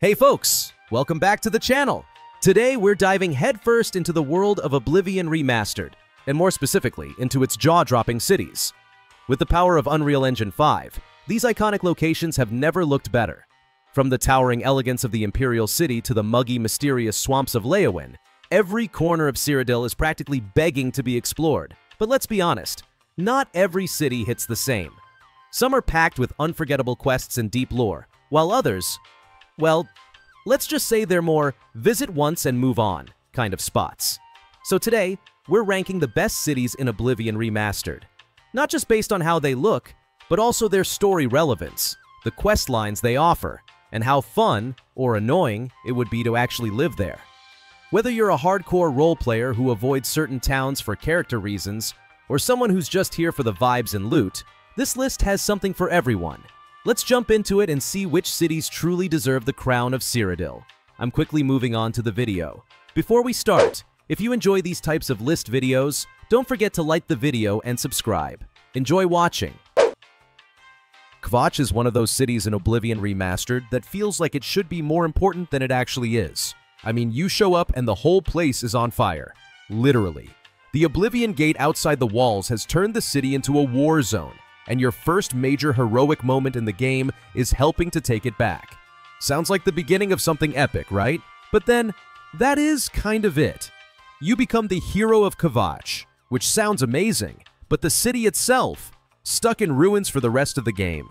Hey folks, welcome back to the channel. Today we're diving headfirst into the world of Oblivion Remastered, and more specifically, into its jaw-dropping cities. With the power of Unreal Engine 5, these iconic locations have never looked better. From the towering elegance of the Imperial City to the muggy, mysterious swamps of Leoin, every corner of Cyrodiil is practically begging to be explored. But let's be honest, not every city hits the same. Some are packed with unforgettable quests and deep lore, while others, well, let's just say they're more visit once and move on kind of spots. So today, we're ranking the best cities in Oblivion Remastered. Not just based on how they look, but also their story relevance, the quest lines they offer, and how fun, or annoying, it would be to actually live there. Whether you're a hardcore role player who avoids certain towns for character reasons, or someone who's just here for the vibes and loot, this list has something for everyone. Let's jump into it and see which cities truly deserve the crown of Cyrodiil. I'm quickly moving on to the video. Before we start, if you enjoy these types of list videos, don't forget to like the video and subscribe. Enjoy watching. Kavach is one of those cities in Oblivion Remastered that feels like it should be more important than it actually is. I mean, you show up and the whole place is on fire. Literally. The Oblivion Gate outside the walls has turned the city into a war zone, and your first major heroic moment in the game is helping to take it back. Sounds like the beginning of something epic, right? But then, that is kind of it. You become the hero of Kavach, which sounds amazing, but the city itself, stuck in ruins for the rest of the game.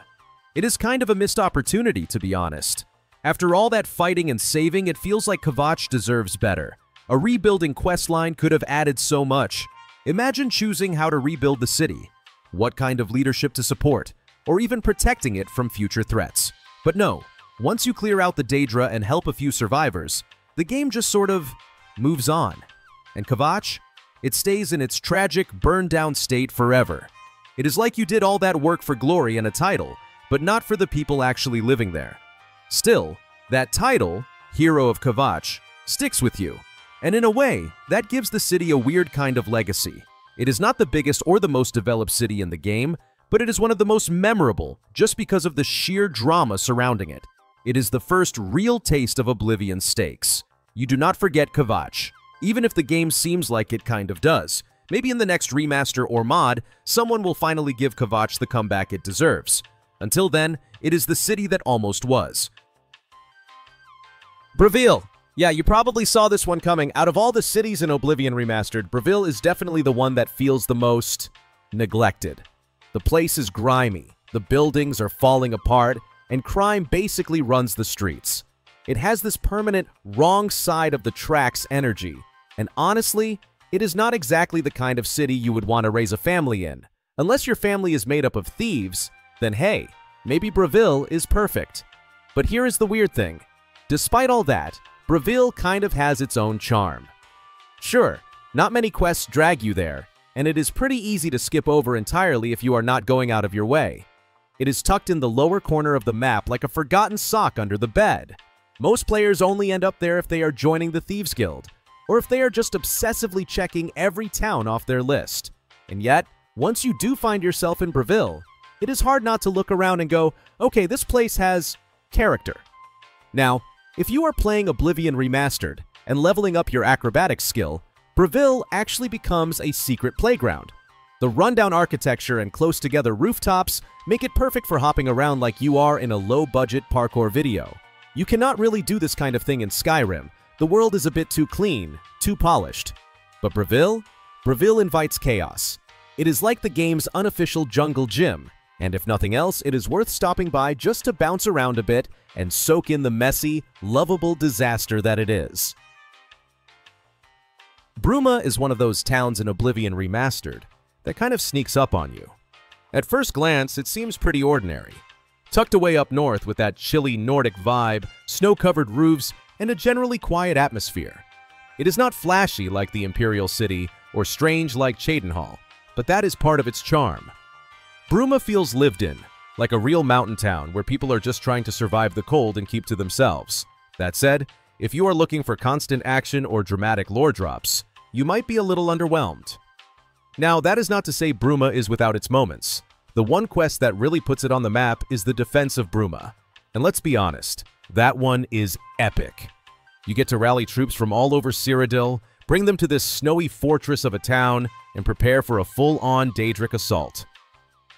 It is kind of a missed opportunity, to be honest. After all that fighting and saving, it feels like Kavach deserves better. A rebuilding questline could have added so much. Imagine choosing how to rebuild the city, what kind of leadership to support, or even protecting it from future threats. But no, once you clear out the Daedra and help a few survivors, the game just sort of moves on. And Kavach, it stays in its tragic, burned-down state forever. It is like you did all that work for glory and a title, but not for the people actually living there. Still, that title, Hero of Kavach, sticks with you, and in a way, that gives the city a weird kind of legacy. It is not the biggest or the most developed city in the game, but it is one of the most memorable just because of the sheer drama surrounding it. It is the first real taste of Oblivion's stakes. You do not forget Kavach, even if the game seems like it kind of does. Maybe in the next remaster or mod, someone will finally give Kavach the comeback it deserves. Until then, it is the city that almost was. Brail. Yeah, you probably saw this one coming. Out of all the cities in Oblivion Remastered, Brail is definitely the one that feels the most neglected. The place is grimy, the buildings are falling apart, and crime basically runs the streets. It has this permanent wrong side of the tracks energy, and honestly, it is not exactly the kind of city you would want to raise a family in. Unless your family is made up of thieves, then hey, maybe Brail is perfect. But here is the weird thing. Despite all that, Brail kind of has its own charm. Sure, not many quests drag you there, and it is pretty easy to skip over entirely if you are not going out of your way. It is tucked in the lower corner of the map like a forgotten sock under the bed. Most players only end up there if they are joining the Thieves Guild, or if they are just obsessively checking every town off their list. And yet, once you do find yourself in Brail, it is hard not to look around and go, okay, this place has character. Now, if you are playing Oblivion Remastered and leveling up your acrobatics skill, Brail actually becomes a secret playground. The rundown architecture and close-together rooftops make it perfect for hopping around like you are in a low-budget parkour video. You cannot really do this kind of thing in Skyrim. The world is a bit too clean, too polished. But Brail invites chaos. It is like the game's unofficial jungle gym, and if nothing else, it is worth stopping by just to bounce around a bit and soak in the messy, lovable disaster that it is. Bruma is one of those towns in Oblivion Remastered that kind of sneaks up on you. At first glance, it seems pretty ordinary. Tucked away up north with that chilly Nordic vibe, snow-covered roofs, and a generally quiet atmosphere. It is not flashy like the Imperial City or strange like Chadenhal, but that is part of its charm. Bruma feels lived in, like a real mountain town where people are just trying to survive the cold and keep to themselves. That said, if you are looking for constant action or dramatic lore drops, you might be a little underwhelmed. Now, that is not to say Bruma is without its moments. The one quest that really puts it on the map is the defense of Bruma. And let's be honest, That one is epic. You get to rally troops from all over Cyrodiil, bring them to this snowy fortress of a town, and prepare for a full-on Daedric assault.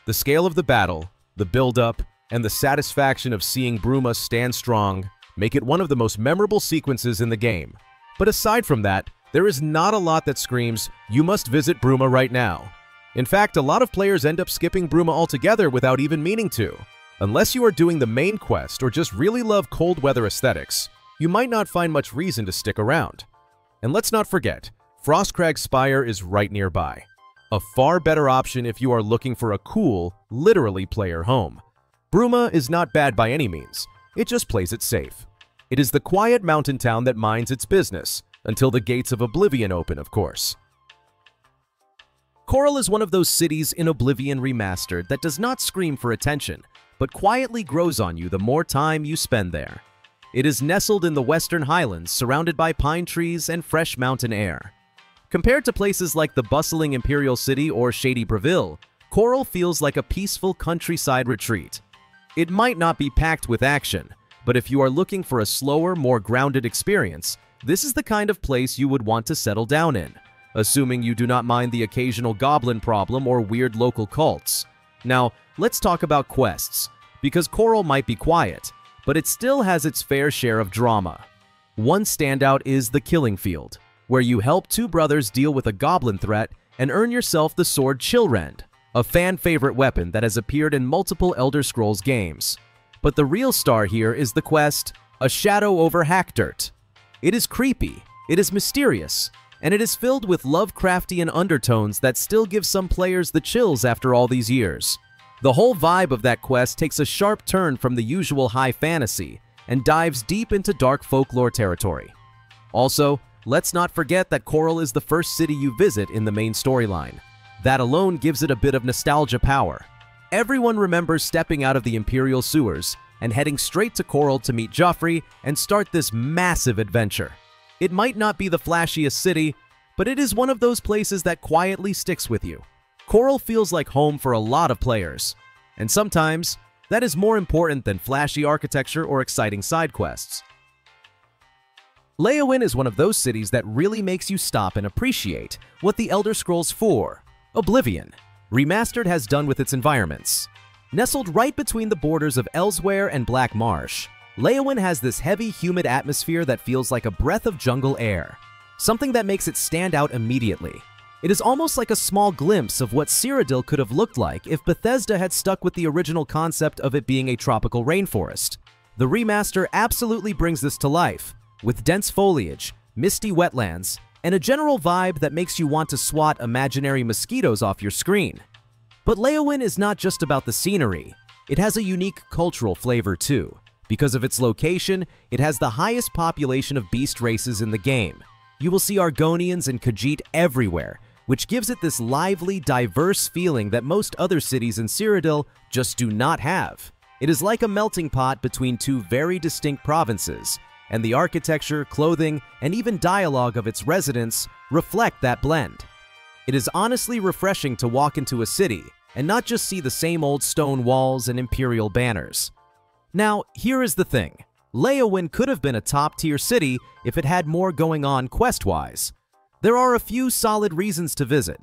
The scale of the battle, the build-up, and the satisfaction of seeing Bruma stand strong make it one of the most memorable sequences in the game. But aside from that, there is not a lot that screams, "You must visit Bruma right now." In fact, a lot of players end up skipping Bruma altogether without even meaning to. Unless you are doing the main quest or just really love cold weather aesthetics, you might not find much reason to stick around. And let's not forget, Frostcrag Spire is right nearby. A far better option if you are looking for a cool, literally player home. Bruma is not bad by any means, it just plays it safe. It is the quiet mountain town that minds its business, until the gates of Oblivion open, of course. Coral is one of those cities in Oblivion Remastered that does not scream for attention, but quietly grows on you the more time you spend there. It is nestled in the Western Highlands, surrounded by pine trees and fresh mountain air. Compared to places like the bustling Imperial City or shady Brail, Coral feels like a peaceful countryside retreat. It might not be packed with action, but if you are looking for a slower, more grounded experience, this is the kind of place you would want to settle down in, assuming you do not mind the occasional goblin problem or weird local cults. Now, let's talk about quests, because Coral might be quiet, but it still has its fair share of drama. One standout is the Killing Field, where you help two brothers deal with a goblin threat and earn yourself the sword Chillrend, a fan-favorite weapon that has appeared in multiple Elder Scrolls games. But the real star here is the quest, A Shadow over Hackdirt. It is creepy, it is mysterious, and it is filled with Lovecraftian undertones that still give some players the chills after all these years. The whole vibe of that quest takes a sharp turn from the usual high fantasy and dives deep into dark folklore territory. Also, let's not forget that Coral is the first city you visit in the main storyline. That alone gives it a bit of nostalgia power. Everyone remembers stepping out of the Imperial sewers and heading straight to Coral to meet Joffrey and start this massive adventure. It might not be the flashiest city, but it is one of those places that quietly sticks with you. Coral feels like home for a lot of players, and sometimes that is more important than flashy architecture or exciting side quests. Leoin is one of those cities that really makes you stop and appreciate what the Elder Scrolls IV, Oblivion Remastered has done with its environments. Nestled right between the borders of Elsewhere and Black Marsh, Leoin has this heavy, humid atmosphere that feels like a breath of jungle air, something that makes it stand out immediately. It is almost like a small glimpse of what Cyrodiil could have looked like if Bethesda had stuck with the original concept of it being a tropical rainforest. The remaster absolutely brings this to life, with dense foliage, misty wetlands, and a general vibe that makes you want to swat imaginary mosquitoes off your screen. But Leoin is not just about the scenery. It has a unique cultural flavor too. Because of its location, it has the highest population of beast races in the game. You will see Argonians and Khajiit everywhere, which gives it this lively, diverse feeling that most other cities in Cyrodiil just do not have. It is like a melting pot between two very distinct provinces, and the architecture, clothing, and even dialogue of its residents reflect that blend. It is honestly refreshing to walk into a city and not just see the same old stone walls and imperial banners. Now, here is the thing. Leoin could have been a top-tier city if it had more going on quest-wise. There are a few solid reasons to visit.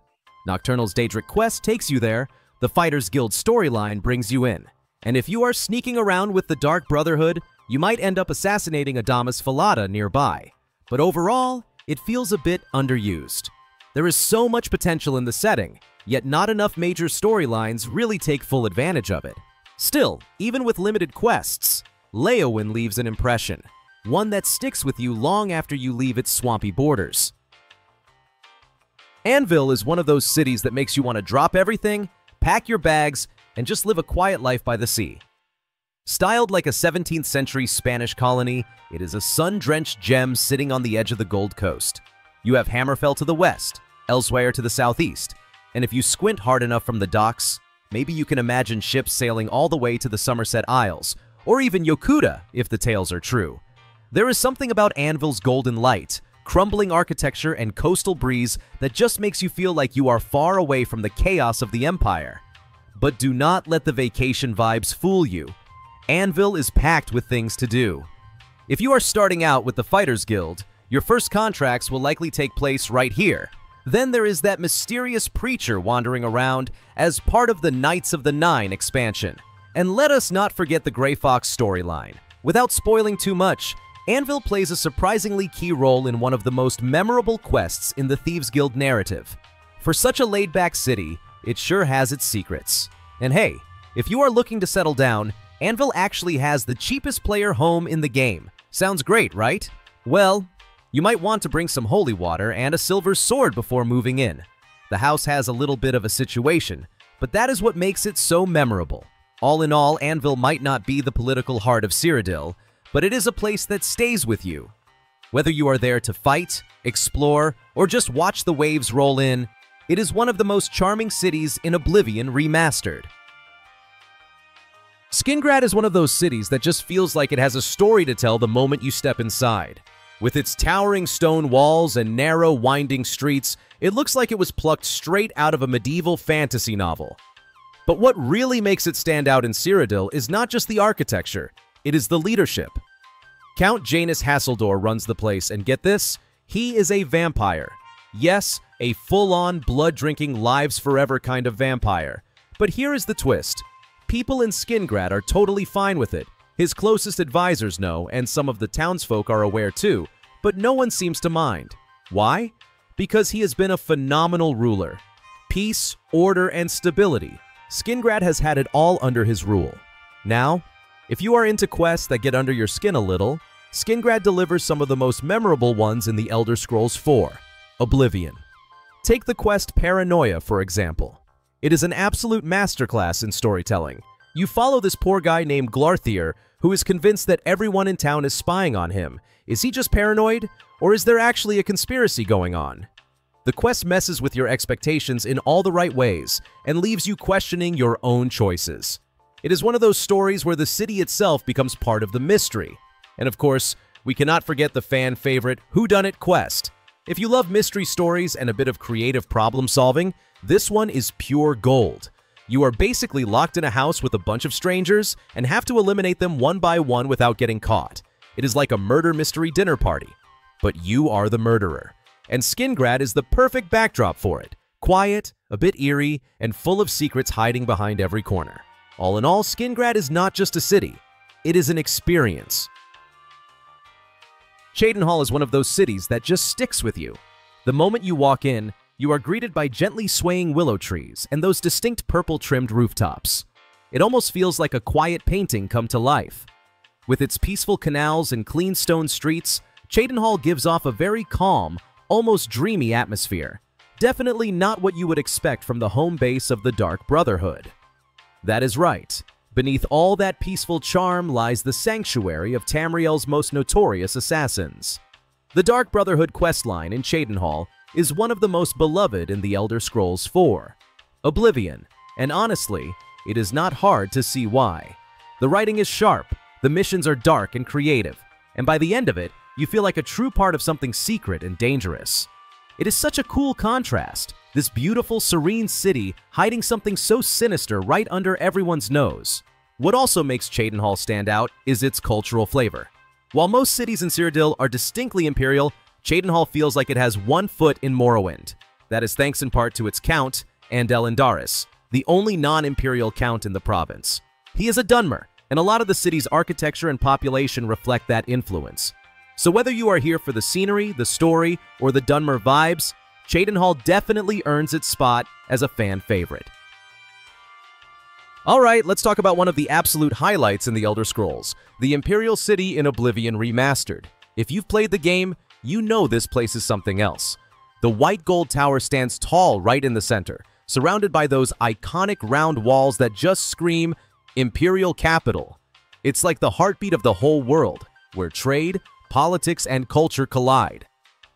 Nocturnal's Daedric quest takes you there, the Fighters Guild storyline brings you in, and if you are sneaking around with the Dark Brotherhood, you might end up assassinating Adamas Falada nearby. But overall, it feels a bit underused. There is so much potential in the setting, yet not enough major storylines really take full advantage of it. Still, even with limited quests, Leoin leaves an impression, one that sticks with you long after you leave its swampy borders. Anvil is one of those cities that makes you want to drop everything, pack your bags, and just live a quiet life by the sea. Styled like a 17th century Spanish colony, it is a sun-drenched gem sitting on the edge of the Gold Coast. You have Hammerfell to the west, Elsewhere to the southeast, and if you squint hard enough from the docks, maybe you can imagine ships sailing all the way to the Somerset Isles, or even Yokuda if the tales are true. There is something about Anvil's golden light, crumbling architecture, and coastal breeze that just makes you feel like you are far away from the chaos of the Empire. But do not let the vacation vibes fool you. Anvil is packed with things to do. If you are starting out with the Fighters Guild, your first contracts will likely take place right here. Then there is that mysterious preacher wandering around as part of the Knights of the Nine expansion. And let us not forget the Grey Fox storyline. Without spoiling too much, Anvil plays a surprisingly key role in one of the most memorable quests in the Thieves Guild narrative. For such a laid-back city, it sure has its secrets. And hey, if you are looking to settle down, Anvil actually has the cheapest player home in the game. Sounds great, right? Well, you might want to bring some holy water and a silver sword before moving in. The house has a little bit of a situation, but that is what makes it so memorable. All in all, Anvil might not be the political heart of Cyrodiil, but it is a place that stays with you. Whether you are there to fight, explore, or just watch the waves roll in, it is one of the most charming cities in Oblivion Remastered. Skinrad is one of those cities that just feels like it has a story to tell the moment you step inside. With its towering stone walls and narrow, winding streets, it looks like it was plucked straight out of a medieval fantasy novel. But what really makes it stand out in Cyrodiil is not just the architecture, it is the leadership. Count Janus Hasseldor runs the place, and get this, he is a vampire. Yes, a full-on, blood-drinking, lives-forever kind of vampire. But here is the twist. People in Skinrad are totally fine with it. His closest advisors know, and some of the townsfolk are aware too, but no one seems to mind. Why? Because he has been a phenomenal ruler. Peace, order, and stability. Skinrad has had it all under his rule. Now, if you are into quests that get under your skin a little, Skinrad delivers some of the most memorable ones in the Elder Scrolls 4, Oblivion. Take the quest Paranoia, for example. It is an absolute masterclass in storytelling. You follow this poor guy named Glarthier, who is convinced that everyone in town is spying on him. Is he just paranoid, or is there actually a conspiracy going on? The quest messes with your expectations in all the right ways and leaves you questioning your own choices. It is one of those stories where the city itself becomes part of the mystery. And of course, we cannot forget the fan favorite whodunit quest. If you love mystery stories and a bit of creative problem solving, this one is pure gold. You are basically locked in a house with a bunch of strangers and have to eliminate them one by one without getting caught. It is like a murder mystery dinner party. But you are the murderer. And Skinrad is the perfect backdrop for it. Quiet, a bit eerie, and full of secrets hiding behind every corner. All in all, Skinrad is not just a city. It is an experience. Chadenhal is one of those cities that just sticks with you. The moment you walk in, you are greeted by gently swaying willow trees and those distinct purple-trimmed rooftops. It almost feels like a quiet painting come to life. With its peaceful canals and clean stone streets, Chadenhal gives off a very calm, almost dreamy atmosphere. Definitely not what you would expect from the home base of the Dark Brotherhood. That is right. Beneath all that peaceful charm lies the sanctuary of Tamriel's most notorious assassins. The Dark Brotherhood questline in Chadenhal is one of the most beloved in the Elder Scrolls 4, Oblivion, and honestly, it is not hard to see why. The writing is sharp, the missions are dark and creative, and by the end of it, you feel like a true part of something secret and dangerous. It is such a cool contrast, this beautiful, serene city hiding something so sinister right under everyone's nose. What also makes Chadenhal stand out is its cultural flavor. While most cities in Cyrodiil are distinctly Imperial, Chadenhal feels like it has one foot in Morrowind. That is thanks in part to its count, Andel Indaris, the only non-Imperial count in the province. He is a Dunmer, and a lot of the city's architecture and population reflect that influence. So whether you are here for the scenery, the story, or the Dunmer vibes, Chadenhal definitely earns its spot as a fan favorite. Alright, let's talk about one of the absolute highlights in the Elder Scrolls, the Imperial City in Oblivion Remastered. If you've played the game, you know this place is something else. The white gold tower stands tall right in the center, surrounded by those iconic round walls that just scream Imperial Capital. It's like the heartbeat of the whole world, where trade, politics, and culture collide.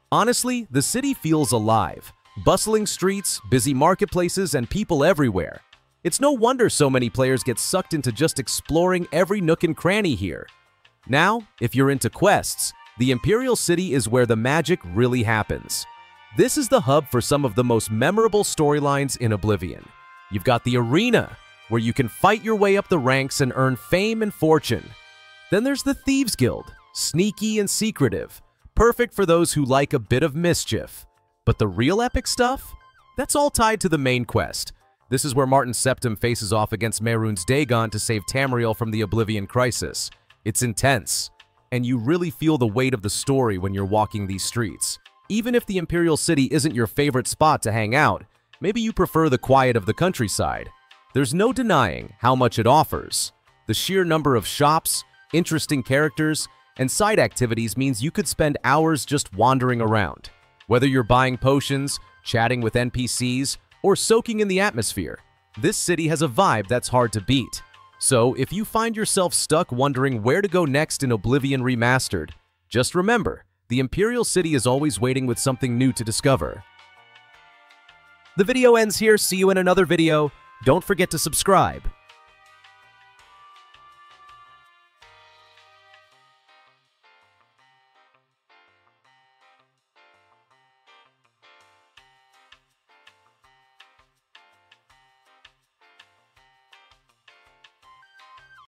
Honestly, the city feels alive. Bustling streets, busy marketplaces, and people everywhere. It's no wonder so many players get sucked into just exploring every nook and cranny here. Now, if you're into quests, the Imperial City is where the magic really happens. This is the hub for some of the most memorable storylines in Oblivion. You've got the arena, where you can fight your way up the ranks and earn fame and fortune. Then there's the Thieves Guild, sneaky and secretive, perfect for those who like a bit of mischief. But the real epic stuff? That's all tied to the main quest. This is where Martin Septim faces off against Mehrunes Dagon to save Tamriel from the Oblivion Crisis. It's intense, and you really feel the weight of the story when you're walking these streets. Even if the Imperial City isn't your favorite spot to hang out, maybe you prefer the quiet of the countryside. There's no denying how much it offers. The sheer number of shops, interesting characters, and side activities means you could spend hours just wandering around. Whether you're buying potions, chatting with NPCs, or soaking in the atmosphere, this city has a vibe that's hard to beat. So if you find yourself stuck wondering where to go next in Oblivion Remastered, just remember, the Imperial City is always waiting with something new to discover. The video ends here. See you in another video. Don't forget to subscribe.